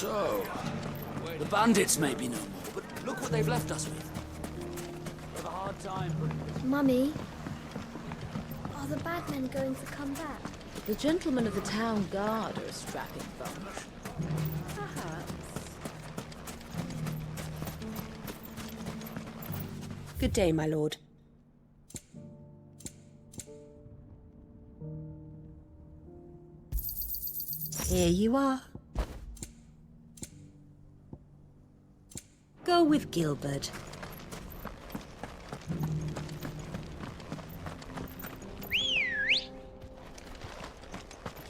So, the bandits may be no more, but look what they've left us with. We have a hard time. Mummy, are the bad men going to come back? The gentlemen of the town guard are a strapping bunch. Perhaps. Good day, my lord. Here you are. Go with Gilbert.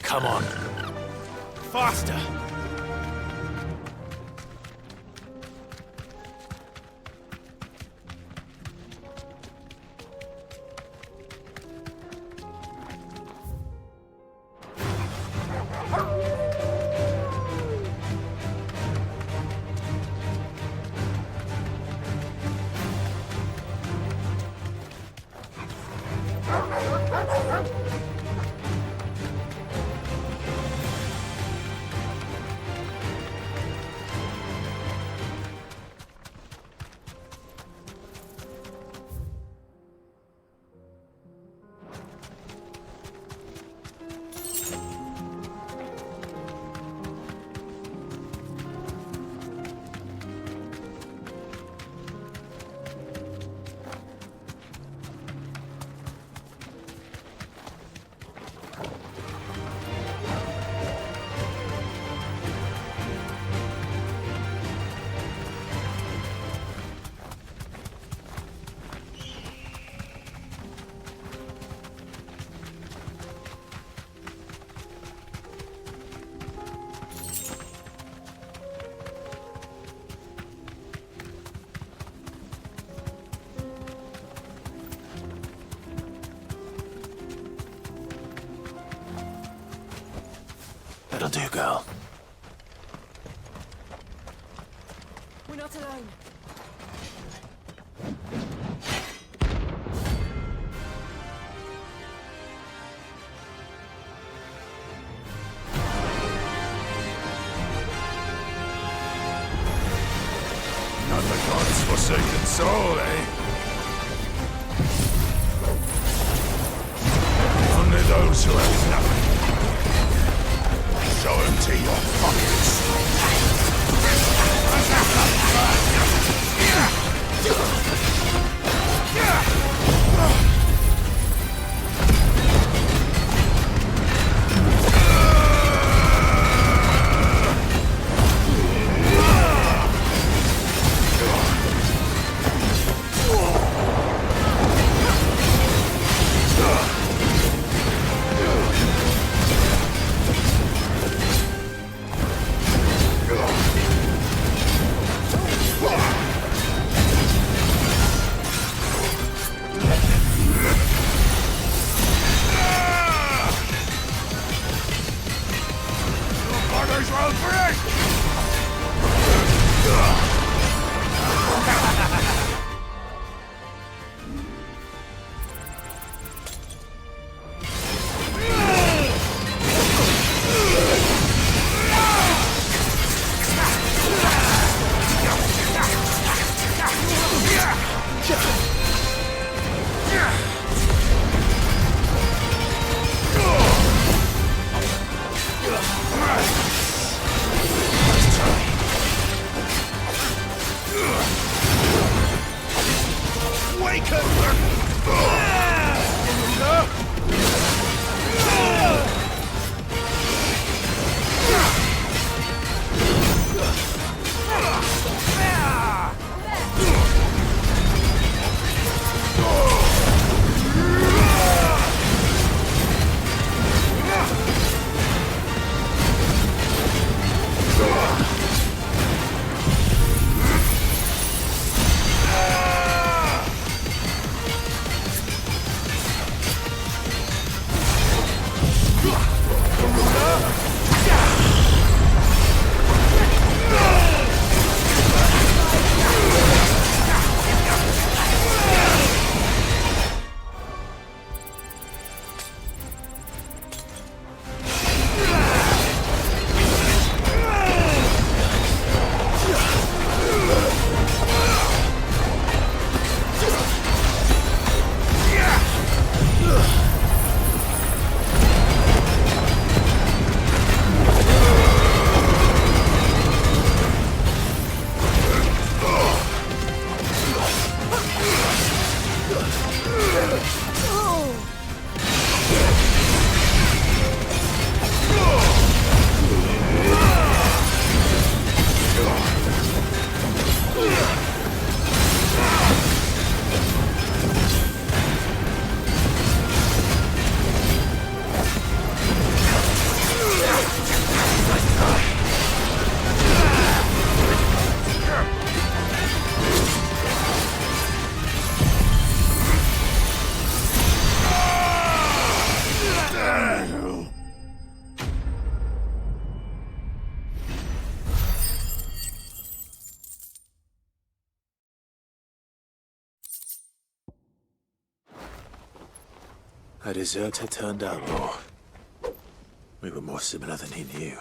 Come on. Faster! That'll do, girl. We're not alone. Not the god's forsaken soul, eh? Only those who have nothing. Show him to your pockets. A deserter turned outlaw. We were more similar than he knew.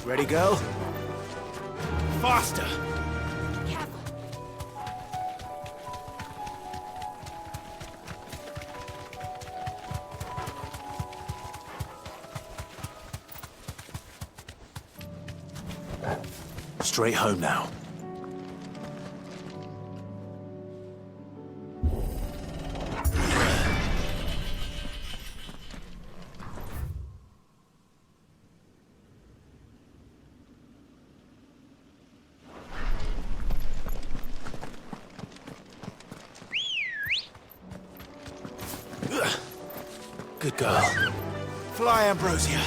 Ready, girl? Faster! Careful. Straight home now. Good girl. Fly, Ambrosia.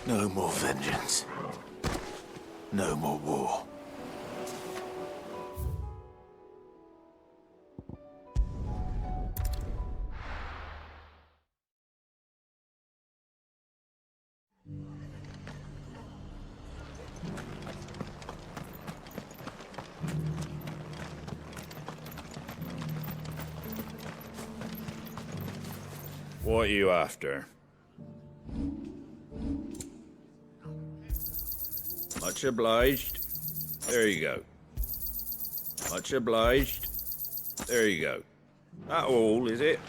No more vengeance. No more war. What are you after? Much obliged. There you go. Much obliged. There you go. That all, is it?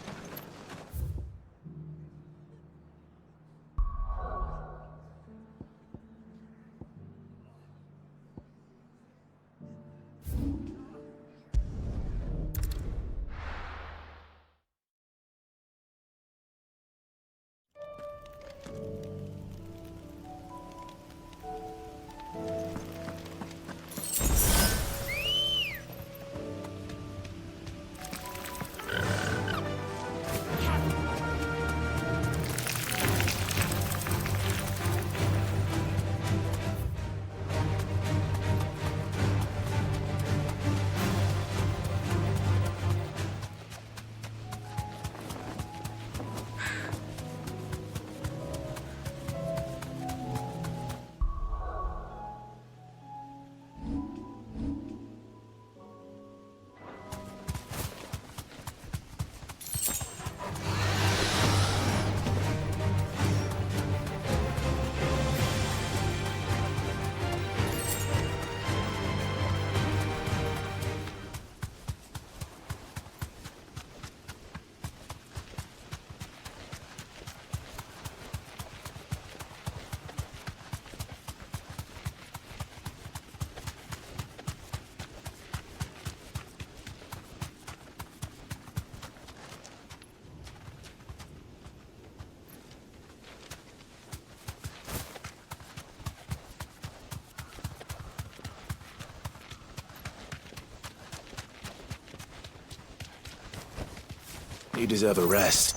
You deserve a rest.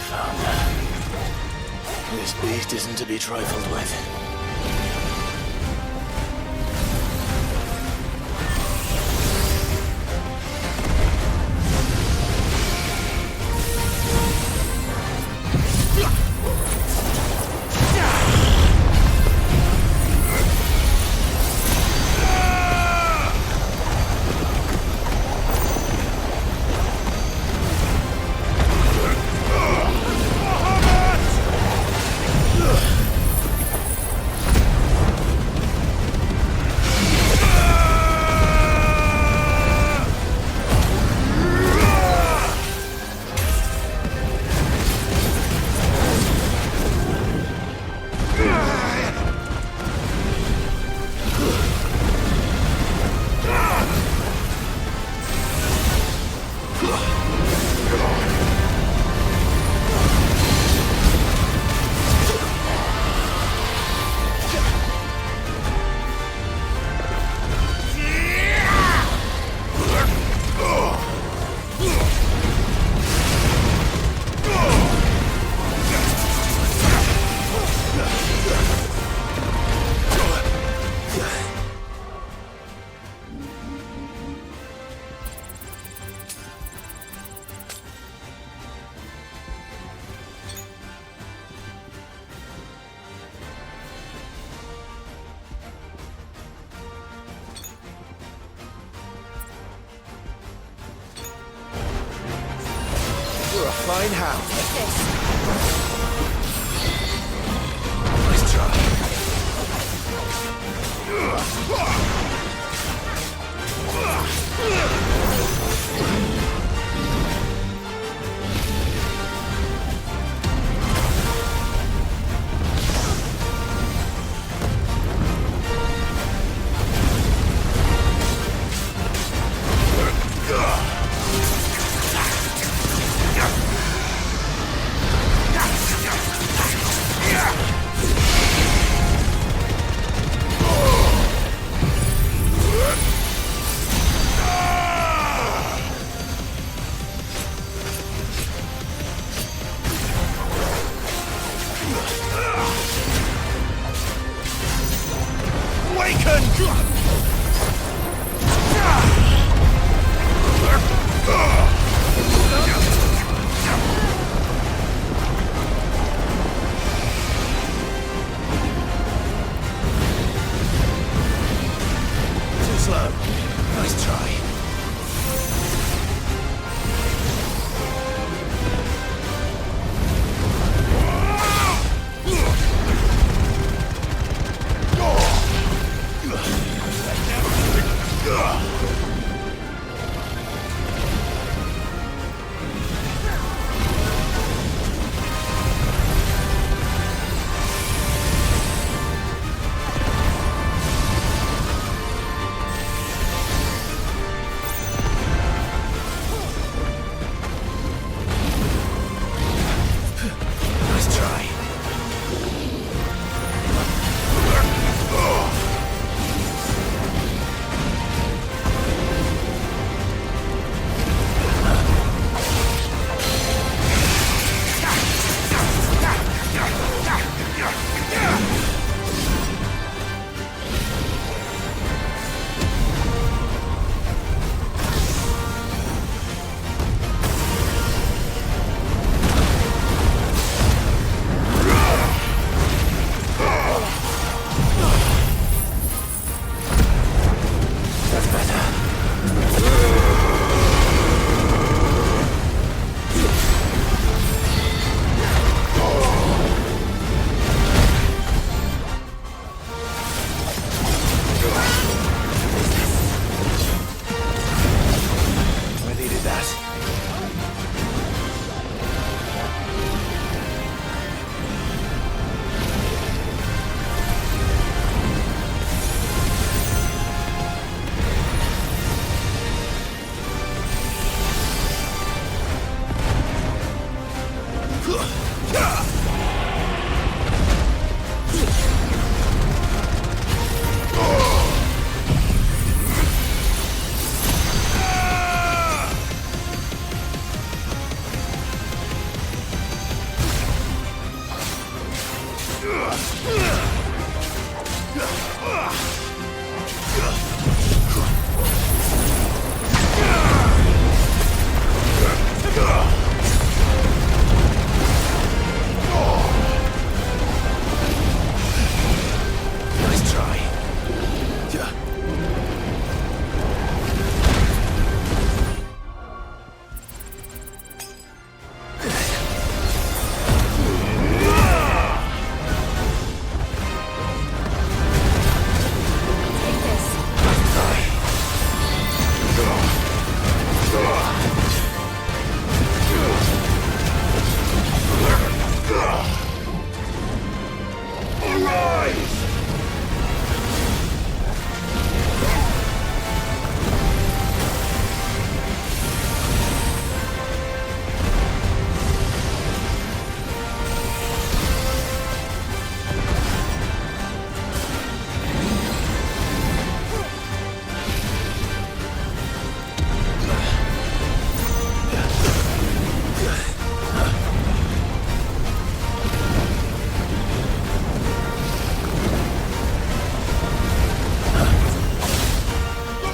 Found her. This beast isn't to be trifled with. You're a fine hound. Nice try. Too slow. Nice try. Nice try. That's better. I needed that. Nice try. Take this.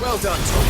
Well done, Tom.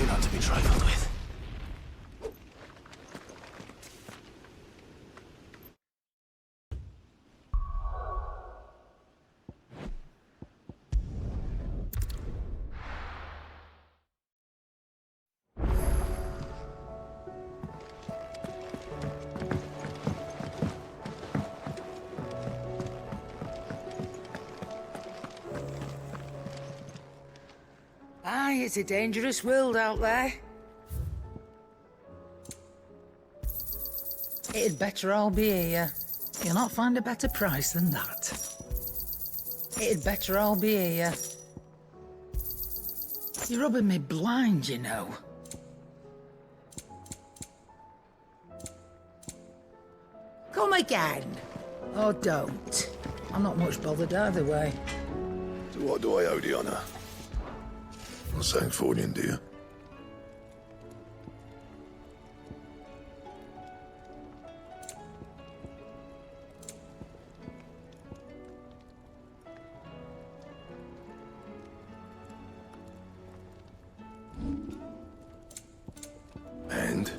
You're not to be trifled with. Aye, it's a dangerous world out there. It'd better all be here. You'll not find a better price than that. It'd better all be here. You're rubbing me blind, you know. Come again. Or don't. I'm not much bothered either way. So what do I owe the honour? Not saying Fordian, do you? And?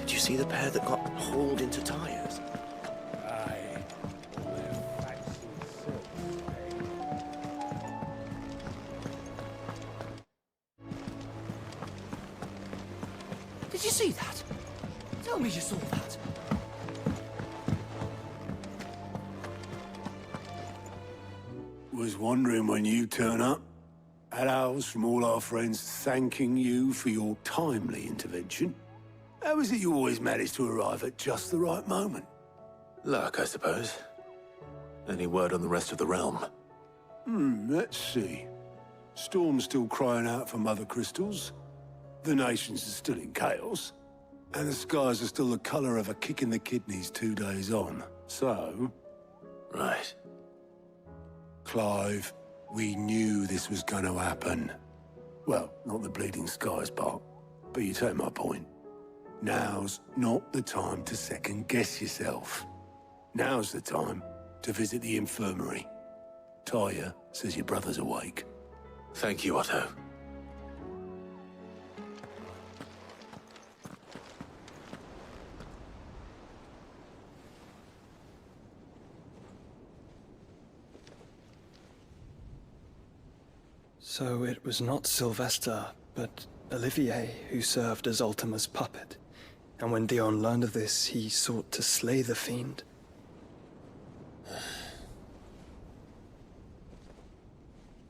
Did you see the pair that got hauled into tyres? Aye. All their facts and Did you see that? Tell me you saw that. Was wondering when you turn up. Had ours from all our friends thanking you for your timely intervention. How is it you always manage to arrive at just the right moment? Luck, I suppose. Any word on the rest of the realm? Let's see. Storm's still crying out for mother crystals. The nations are still in chaos. And the skies are still the colour of a kick in the kidneys 2 days on. So, Right. Clive, we knew this was going to happen. Well, not the bleeding skies part, but you take my point. Now's not the time to second-guess yourself. Now's the time to visit the infirmary. Talia says your brother's awake. Thank you, Otto. So it was not Sylvester, but Olivier who served as Ultima's puppet. And when Dion learned of this, he sought to slay the fiend.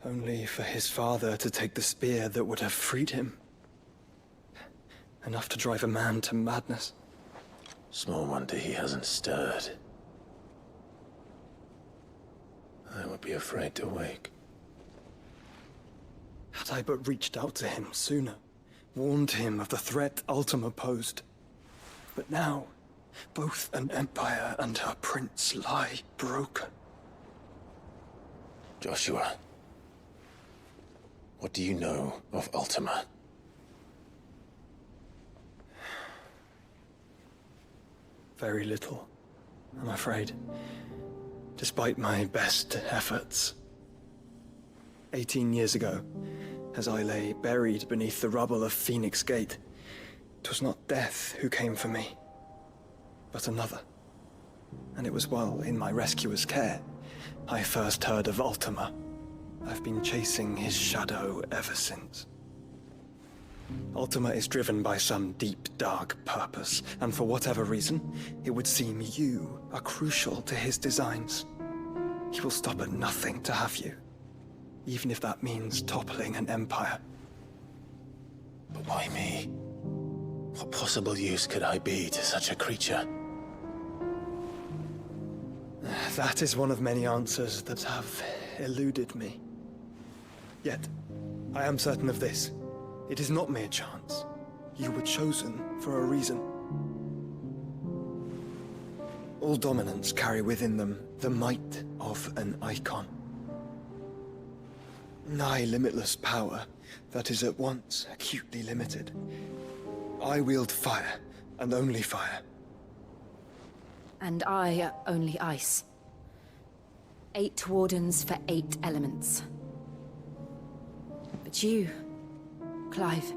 Only for his father to take the spear that would have freed him. Enough to drive a man to madness. Small wonder he hasn't stirred. I would be afraid to wake. Had I but reached out to him sooner, warned him of the threat Ultima posed. But now, both an empire and her prince lie broken. Joshua, what do you know of Ultima? Very little, I'm afraid. Despite my best efforts. 18 years ago, as I lay buried beneath the rubble of Phoenix Gate, 'twas not death who came for me, but another. And it was while in my rescuer's care, I first heard of Ultima. I've been chasing his shadow ever since. Ultima is driven by some deep, dark purpose, and for whatever reason, it would seem you are crucial to his designs. He will stop at nothing to have you, even if that means toppling an empire. But why me? What possible use could I be to such a creature? That is one of many answers that have eluded me. Yet, I am certain of this. It is not mere chance. You were chosen for a reason. All dominants carry within them the might of an icon. Nigh limitless power that is at once acutely limited. I wield fire, and only fire. And I only ice. 8 wardens for 8 elements. But you, Clive.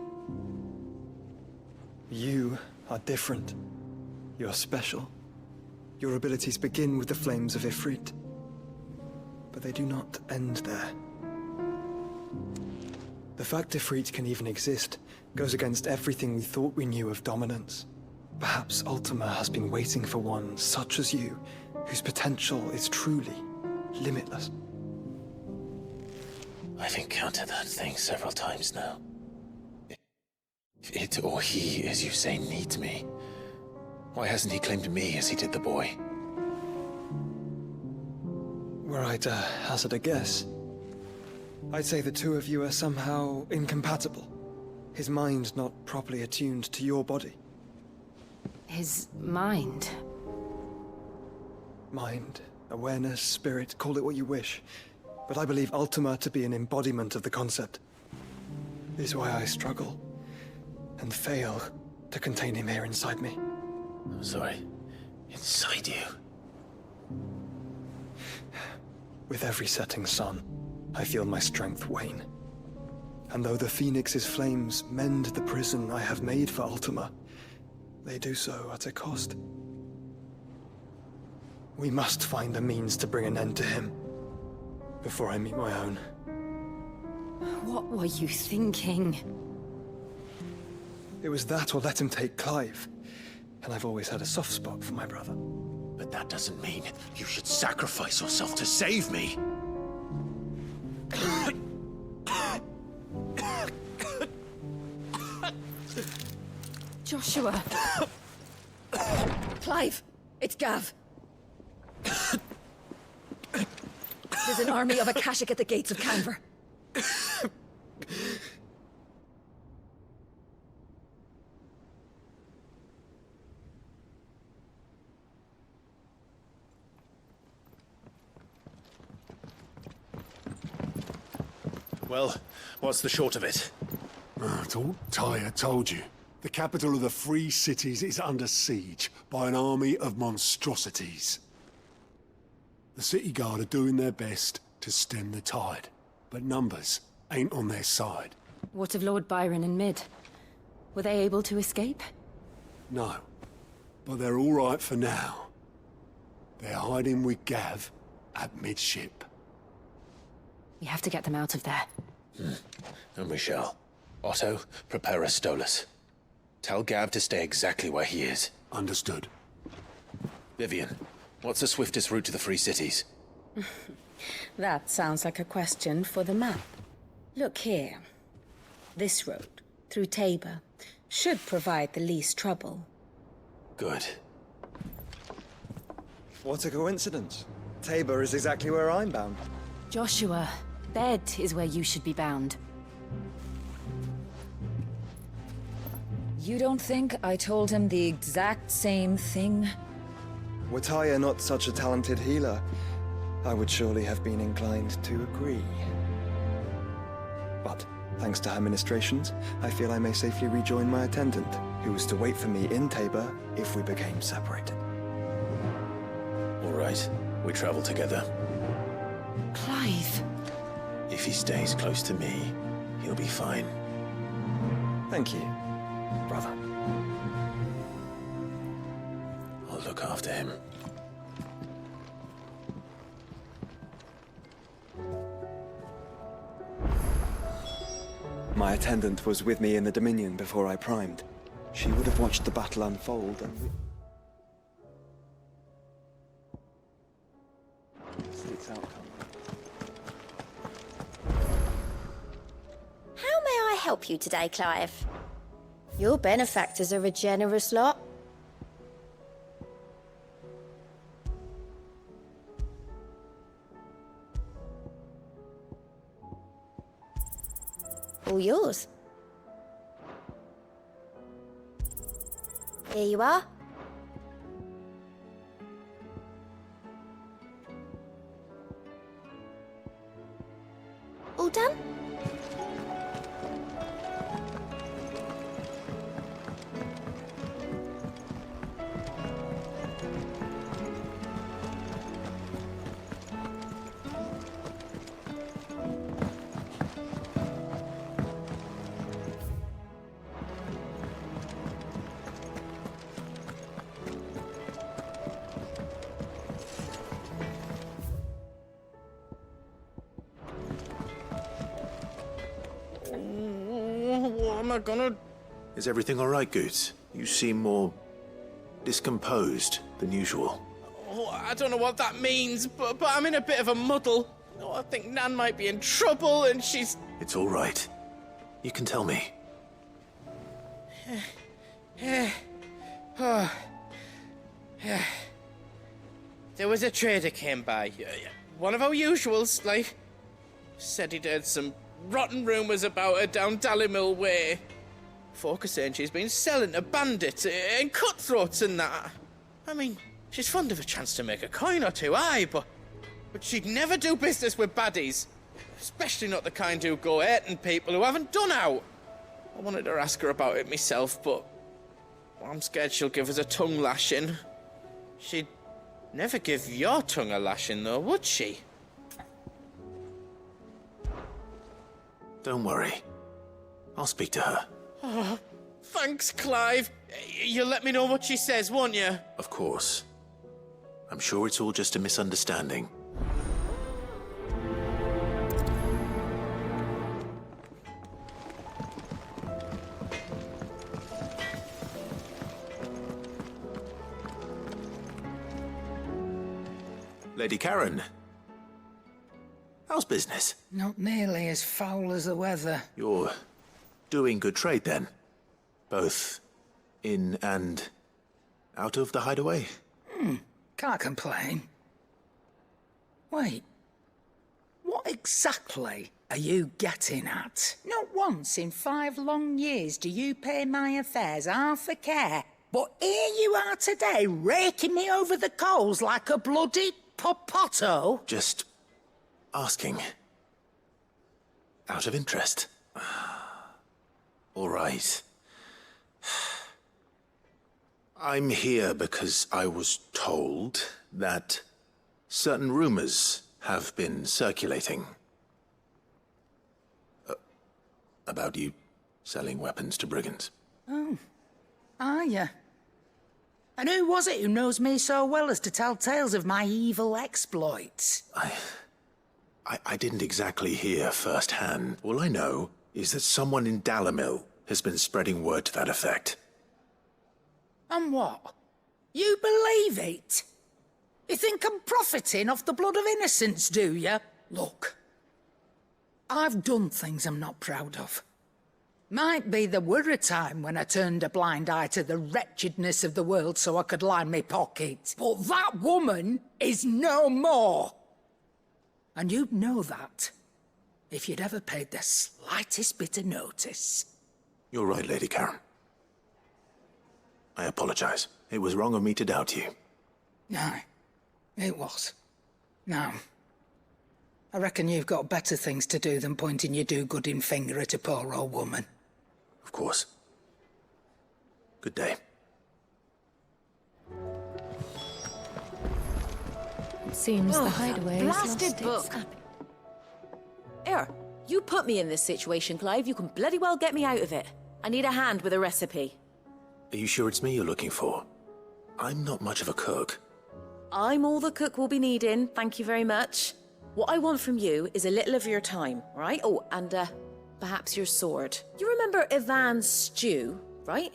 You are different. You're special. Your abilities begin with the flames of Ifrit. But they do not end there. The fact Ifrit can even exist goes against everything we thought we knew of dominance. Perhaps Ultima has been waiting for one such as you, whose potential is truly limitless. I've encountered that thing several times now. If it or he, as you say, needs me, why hasn't he claimed me as he did the boy? Were I to hazard a guess, I'd say the two of you are somehow incompatible. His mind not properly attuned to your body. His mind. Mind, awareness, spirit, call it what you wish. But I believe Ultima to be an embodiment of the concept. This is why I struggle and fail to contain him here inside me. I'm sorry. Inside you? With every setting sun, I feel my strength wane. And though the Phoenix's flames mend the prison I have made for Ultima, they do so at a cost. We must find a means to bring an end to him before I meet my own. What were you thinking? It was that or let him take Clive. And I've always had a soft spot for my brother. But that doesn't mean you should sacrifice yourself to save me. Joshua! Clive! It's Gav! There's an army of Akashic at the gates of Canver. Well, what's the short of it? It's all Tyre told you. The capital of the Free Cities is under siege by an army of monstrosities. The city guard are doing their best to stem the tide, but numbers ain't on their side. What of Lord Byron and Mid? Were they able to escape? No, but they're all right for now. They're hiding with Gav at midship. We have to get them out of there. And we shall. Otto, prepare a Stolas. Tell Gav to stay exactly where he is. Understood. Vivian, what's the swiftest route to the Free Cities? That sounds like a question for the map. Look here. This road, through Tabor, should provide the least trouble. Good. What a coincidence. Tabor is exactly where I'm bound. Joshua, bed is where you should be bound. You don't think I told him the exact same thing? Were Tyre not such a talented healer, I would surely have been inclined to agree. But, thanks to her ministrations, I feel I may safely rejoin my attendant, who was to wait for me in Tabor if we became separated. All right, we travel together. Clive! If he stays close to me, he'll be fine. Thank you, brother. I'll look after him. My attendant was with me in the Dominion before I primed. She would have watched the battle unfold and... Its outcome. How may I help you today, Clive? Your benefactors are a generous lot. All yours. Here you are. All done? What am I gonna... Is everything all right, Goots? You seem more discomposed than usual. Oh, I don't know what that means, but I'm in a bit of a muddle. Oh, I think Nan might be in trouble and she's... It's all right. You can tell me. There was a trader came by. One of our usuals, like. Said he'd heard some rotten rumours about her down Dallimil Way. Folk are saying she's been selling to bandits and cutthroats and that. I mean, she's fond of a chance to make a coin or two, aye, but she'd never do business with baddies. Especially not the kind who go hurting people who haven't done out. I wanted to ask her about it myself, but I'm scared she'll give us a tongue lashing. She'd never give your tongue a lashing, though, would she? Don't worry. I'll speak to her. Oh, thanks, Clive. You'll let me know what she says, won't you? Of course. I'm sure it's all just a misunderstanding. Lady Karen. How's business? Not nearly as foul as the weather. You're doing good trade, then? Both in and out of the hideaway? Can't complain. Wait. What exactly are you getting at? Not once in 5 long years do you pay my affairs half a care. But here you are today, raking me over the coals like a bloody popoto. Just asking. Out of interest. All right. I'm here because I was told that certain rumors have been circulating. About you selling weapons to brigands. Oh. Are you? And who was it who knows me so well as to tell tales of my evil exploits? I didn't exactly hear firsthand. All I know is that someone in Dallimil has been spreading word to that effect. And what? You believe it? You think I'm profiting off the blood of innocents, do you? Look, I've done things I'm not proud of. Might be there were a time when I turned a blind eye to the wretchedness of the world so I could line my pockets. But that woman is no more. And you'd know that if you'd ever paid the slightest bit of notice. You're right, Lady Karen. I apologize. It was wrong of me to doubt you. No, it was. Now, I reckon you've got better things to do than pointing your do-gooding finger at a poor old woman. Of course. Good day. Seems the hideaway has lost Blasted its book. up. Here, you put me in this situation, Clive. You can bloody well get me out of it. I need a hand with a recipe. Are you sure it's me you're looking for? I'm not much of a cook. I'm all the cook will be needing, thank you very much. What I want from you is a little of your time, right? Oh, and perhaps your sword. You remember Ivan's stew, right?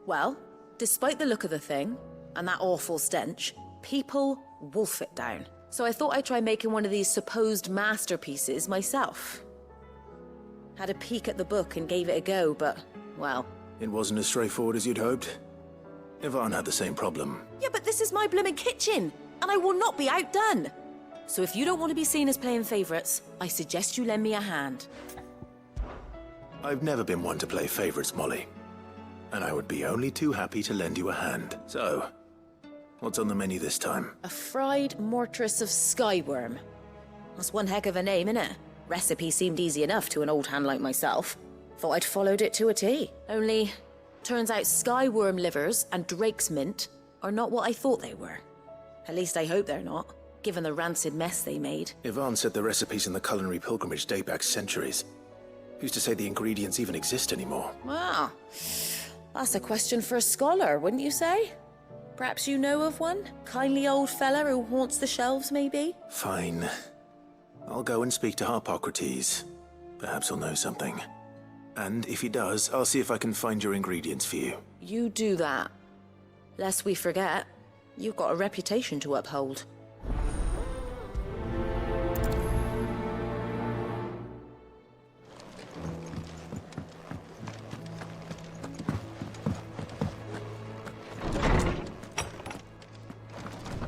Well, despite the look of the thing, and that awful stench, people wolf it down. So I thought I'd try making one of these supposed masterpieces myself. Had a peek at the book and gave it a go, but, well... It wasn't as straightforward as you'd hoped. Ivan had the same problem. Yeah, but this is my blimmin' kitchen, and I will not be outdone. So if you don't want to be seen as playing favourites, I suggest you lend me a hand. I've never been one to play favourites, Molly. and I would be only too happy to lend you a hand. So, what's on the menu this time? A fried mortress of skyworm. That's one heck of a name, innit? Recipe seemed easy enough to an old hand like myself. Thought I'd followed it to a T. Only, turns out skyworm livers and drake's mint are not what I thought they were. At least I hope they're not, given the rancid mess they made. Yvonne said the recipes in the culinary pilgrimage date back centuries. Who's to say the ingredients even exist anymore? Ah, that's a question for a scholar, wouldn't you say? Perhaps you know of one? Kindly old fella who haunts the shelves, maybe? Fine. I'll go and speak to Harpocrates. Perhaps he'll know something. And if he does, I'll see if I can find your ingredients for you. You do that. Lest we forget, you've got a reputation to uphold.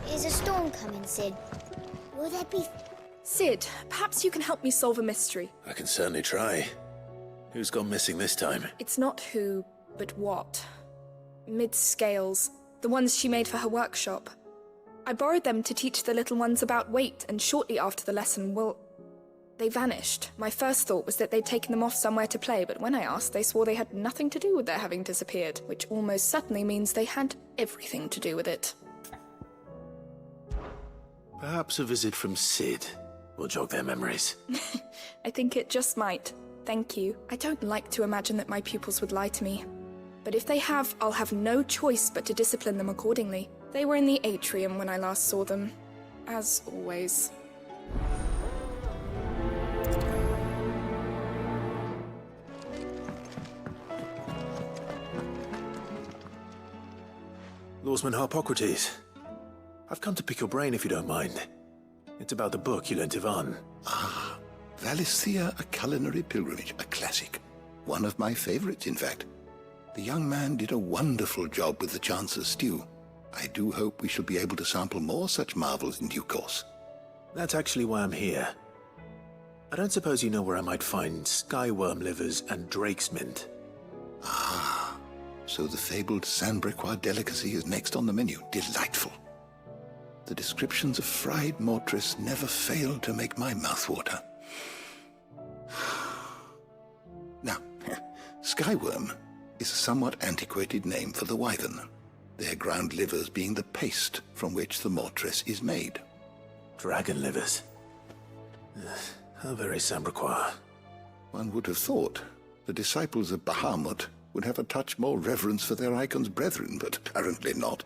Is a storm coming, Sid? Will there be... Sid, perhaps you can help me solve a mystery. I can certainly try. Who's gone missing this time? It's not who, but what. Mid's scales, the ones she made for her workshop. I borrowed them to teach the little ones about weight, and shortly after the lesson, well, they vanished. My first thought was that they'd taken them off somewhere to play, but when I asked, they swore they had nothing to do with their having disappeared, which almost certainly means they had everything to do with it. Perhaps a visit from Sid will jog their memories. I think it just might. Thank you. I don't like to imagine that my pupils would lie to me. But if they have, I'll have no choice but to discipline them accordingly. They were in the atrium when I last saw them. As always. Lawsman Harpocrates, I've come to pick your brain if you don't mind. It's about the book you lent Ivan. Ah, Valisthea, A Culinary Pilgrimage, a classic. One of my favorites, in fact. The young man did a wonderful job with the Chance's stew. I do hope we shall be able to sample more such marvels in due course. That's actually why I'm here. I don't suppose you know where I might find skyworm livers and drake's mint. Ah, so the fabled Sandbrequois delicacy is next on the menu. Delightful. The descriptions of fried mortress never fail to make my mouth water. Now, skyworm is a somewhat antiquated name for the wyvern, their ground livers being the paste from which the mortress is made. Dragon livers. How very Sandbrequois. One would have thought the disciples of Bahamut would have a touch more reverence for their icon's brethren, but apparently not.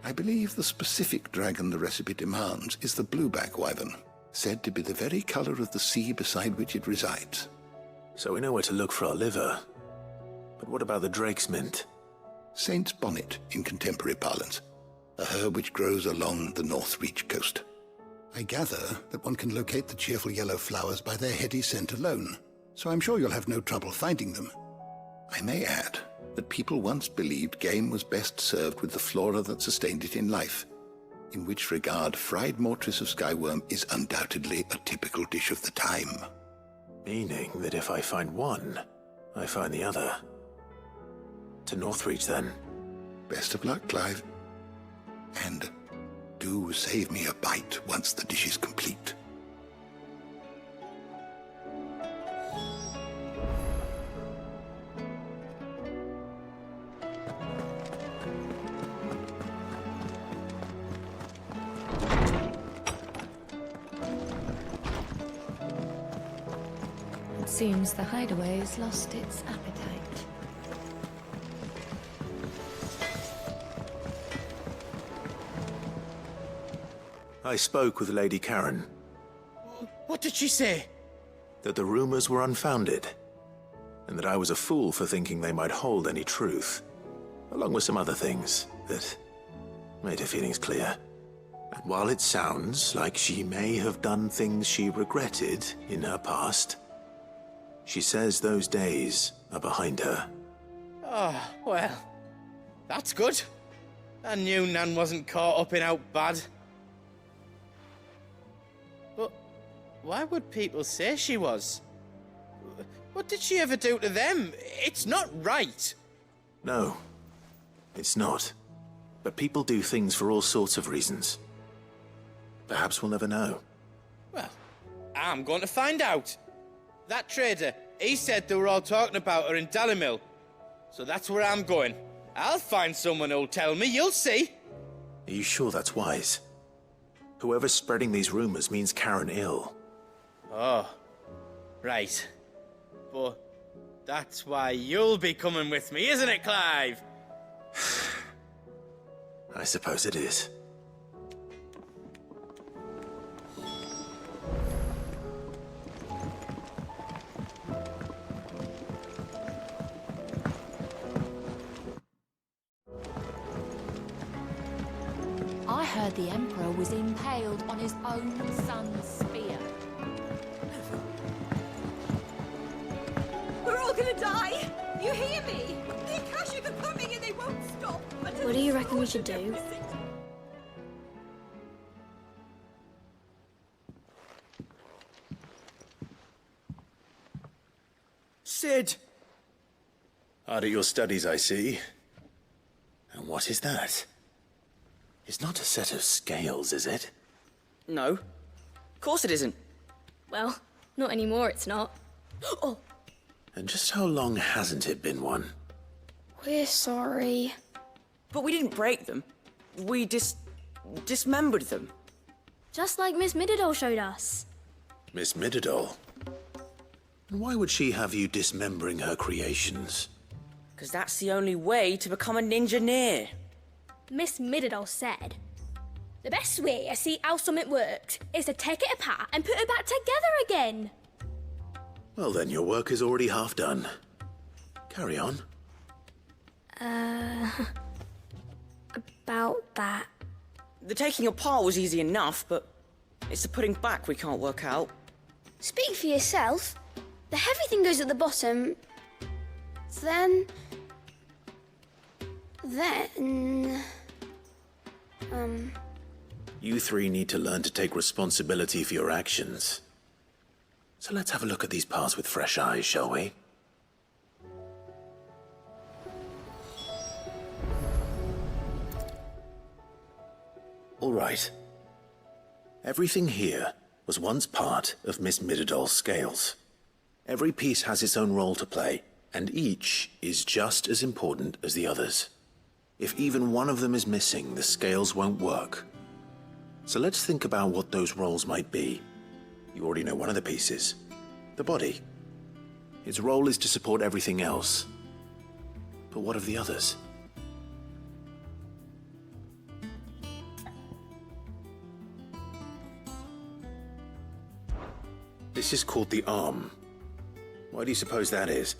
I believe the specific dragon the recipe demands is the blueback wyvern, said to be the very color of the sea beside which it resides. So we know where to look for our liver. But what about the drake's mint? Saint's bonnet in contemporary parlance, a herb which grows along the North Reach coast. I gather that one can locate the cheerful yellow flowers by their heady scent alone, so I'm sure you'll have no trouble finding them. I may add that people once believed game was best served with the flora that sustained it in life, in which regard fried mortress of skyworm is undoubtedly a typical dish of the time. Meaning that if I find one, I find the other. To Northreach, then. Best of luck, Clive. And do save me a bite once the dish is complete. It seems the hideaway's lost its appetite. I spoke with Lady Karen. What did she say? That the rumors were unfounded, and that I was a fool for thinking they might hold any truth, along with some other things that made her feelings clear. And while it sounds like she may have done things she regretted in her past, she says those days are behind her. Oh, well, that's good. I knew Nan wasn't caught up in out bad. But why would people say she was? What did she ever do to them? It's not right. No, it's not. But people do things for all sorts of reasons. Perhaps we'll never know. Well, I'm going to find out. That trader, he said they were all talking about her in Dalimil. So that's where I'm going. I'll find someone who'll tell me, you'll see. Are you sure that's wise? Whoever's spreading these rumors means Karen ill. Oh, right. But that's why you'll be coming with me, isn't it, Clive? I suppose it is. I heard the Emperor was impaled on his own son's spear. We're all gonna die! You hear me? The Akashic are coming and they won't stop until... What do you reckon we should do? Sid! Hard at your studies, I see. And what is that? It's not a set of scales, is it? No. Of course it isn't. Well, not anymore, it's not. Oh! And just how long hasn't it been one? We're sorry. But we didn't break them. We dismembered them. Just like Miss Mididol showed us. Miss Mididol? And why would she have you dismembering her creations? Because that's the only way to become a ninja-neer. Miss Mididol said, the best way to see how something works is to take it apart and put it back together again. Well then, your work is already half done. Carry on. About that. The taking apart was easy enough, but it's the putting back we can't work out. Speak for yourself. The heavy thing goes at the bottom. Then... You three need to learn to take responsibility for your actions. So let's have a look at these parts with fresh eyes, shall we? All right. Everything here was once part of Miss Mididol's scales. Every piece has its own role to play, and each is just as important as the others. If even one of them is missing, the scales won't work. So let's think about what those roles might be. You already know one of the pieces. The body. Its role is to support everything else. But what of the others? This is called the arm. Why do you suppose that is?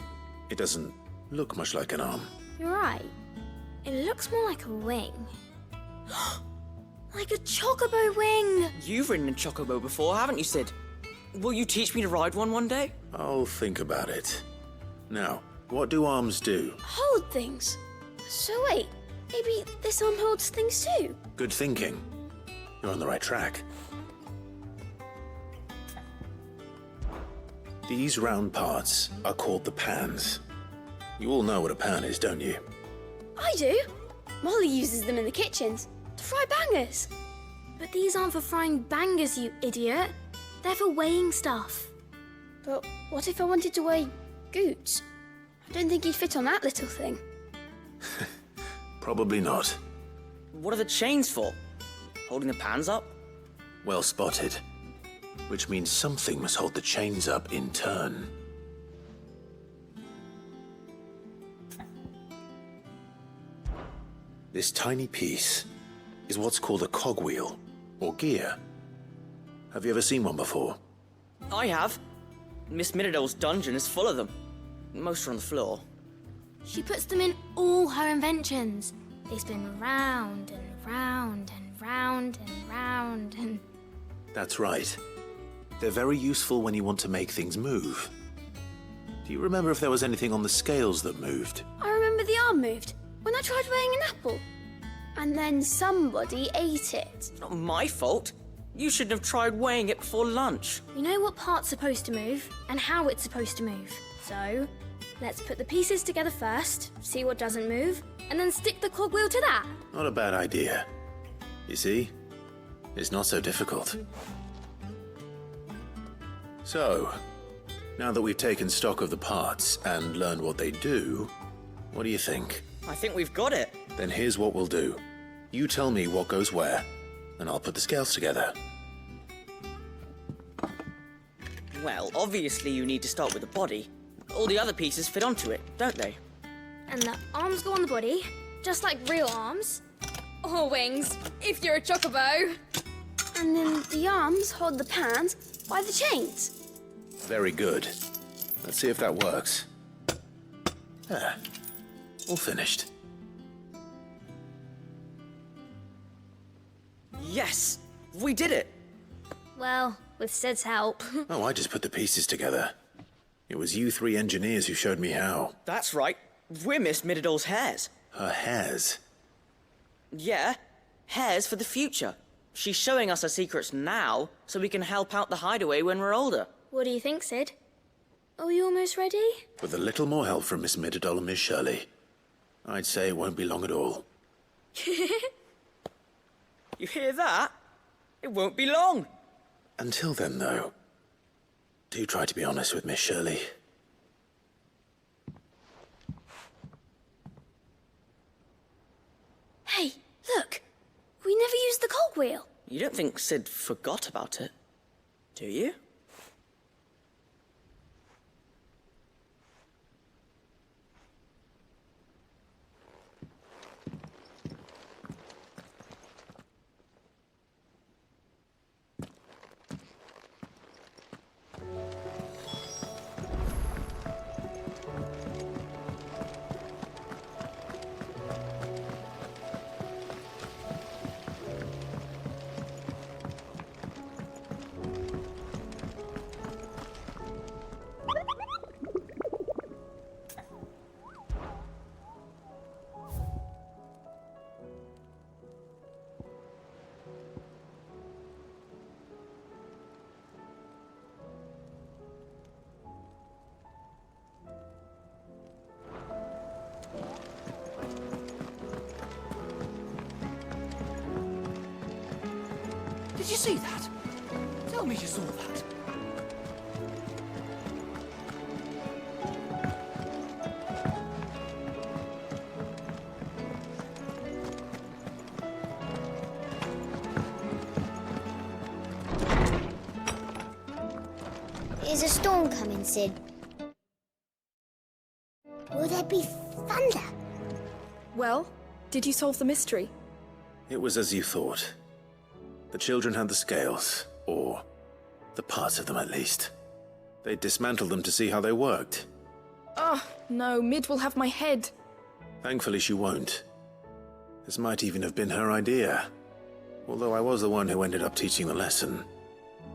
It doesn't look much like an arm. You're right. It looks more like a wing. Like a chocobo wing! You've ridden a chocobo before, haven't you, Sid? Will you teach me to ride one day? I'll think about it. Now, what do arms do? Hold things. So wait, maybe this arm holds things too? Good thinking. You're on the right track. These round parts are called the pans. You all know what a pan is, don't you? I do. Molly uses them in the kitchens to fry bangers. But these aren't for frying bangers, you idiot. They're for weighing stuff. But what if I wanted to weigh Goots? I don't think he'd fit on that little thing. Probably not. What are the chains for? Holding the pans up? Well spotted. Which means something must hold the chains up in turn. This tiny piece is what's called a cogwheel, or gear. Have you ever seen one before? I have. Miss Mididol's dungeon is full of them. Most are on the floor. She puts them in all her inventions. They spin round and round and round and round and... That's right. They're very useful when you want to make things move. Do you remember if there was anything on the scales that moved? I remember the arm moved when I tried weighing an apple. And then somebody ate it. It's not my fault. You shouldn't have tried weighing it before lunch. We know what part's supposed to move and how it's supposed to move. So, Let's put the pieces together first, see what doesn't move, and then stick the cogwheel to that. Not a bad idea. You see? It's not so difficult. So, now that we've taken stock of the parts and learned what they do, what do you think? I think we've got it. Then here's what we'll do. You tell me what goes where, and I'll put the scales together. Well, obviously you need to start with the body. All the other pieces fit onto it, don't they? And the arms go on the body, just like real arms. Or wings, if you're a chocobo. And then the arms hold the pans by the chains. Very good. Let's see if that works. There. All finished. Yes! We did it! Well, with Sid's help. Oh, I just put the pieces together. It was you three engineers who showed me how. That's right. We're Miss Mididol's hairs. Her hairs? Yeah, hairs for the future. She's showing us her secrets now, so we can help out the hideaway when we're older. What do you think, Sid? Are we almost ready? With a little more help from Miss Mididol and Miss Shirley, I'd say it won't be long at all. You hear that? It won't be long. Until then, though, do try to be honest with Miss Shirley. Hey, look! We never used the cogwheel. You don't think Sid forgot about it, do you? Did you see that? Tell me you saw that. Is a storm coming, Sid? Will there be thunder? Well, did you solve the mystery? It was as you thought. The children had the scales, or the parts of them at least. They dismantled them to see how they worked. Oh, no, Mid will have my head. Thankfully she won't. This might even have been her idea. Although I was the one who ended up teaching the lesson.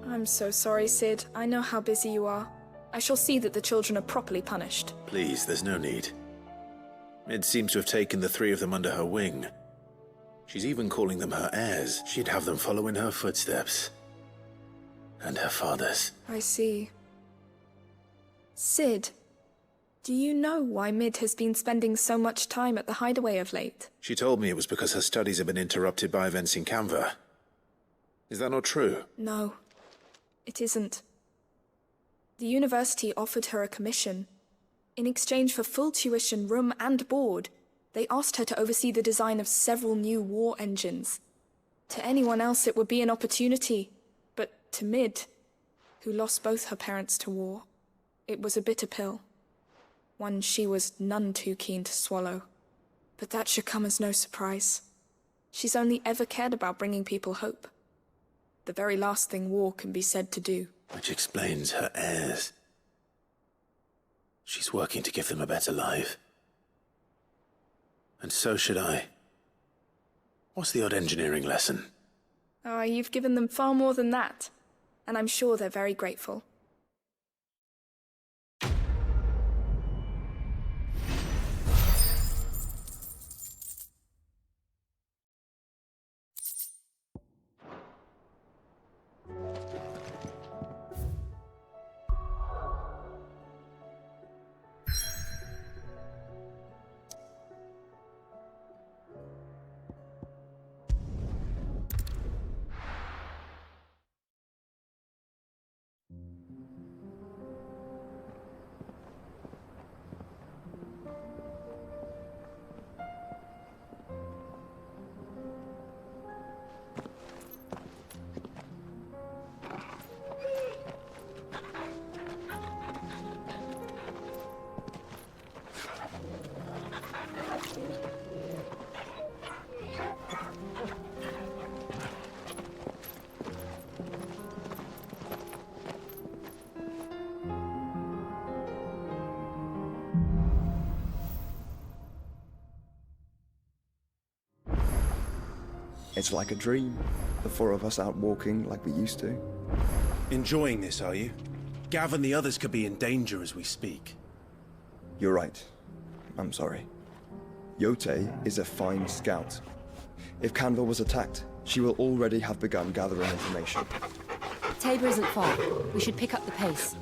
I'm so sorry, Sid. I know how busy you are. I shall see that the children are properly punished. Please, there's no need. Mid seems to have taken the three of them under her wing. She's even calling them her heirs. She'd have them follow in her footsteps. And her father's. I see. Sid, do you know why Mid has been spending so much time at the hideaway of late? She told me it was because her studies have been interrupted by events in Canva. Is that not true? No, it isn't. The university offered her a commission. In exchange for full tuition, room and board, they asked her to oversee the design of several new war engines. To anyone else it would be an opportunity, but to Mid, who lost both her parents to war, it was a bitter pill. One she was none too keen to swallow. But that should come as no surprise. She's only ever cared about bringing people hope. The very last thing war can be said to do. Which explains her heirs. She's working to give them a better life. And so should I. What's the odd engineering lesson? Ah, you've given them far more than that. And I'm sure they're very grateful. It's like a dream. The four of us out walking like we used to. Enjoying this, are you? Gav and the others could be in danger as we speak. You're right. I'm sorry. Yote is a fine scout. If Canva was attacked, she will already have begun gathering information. Tabor isn't far. We should pick up the pace.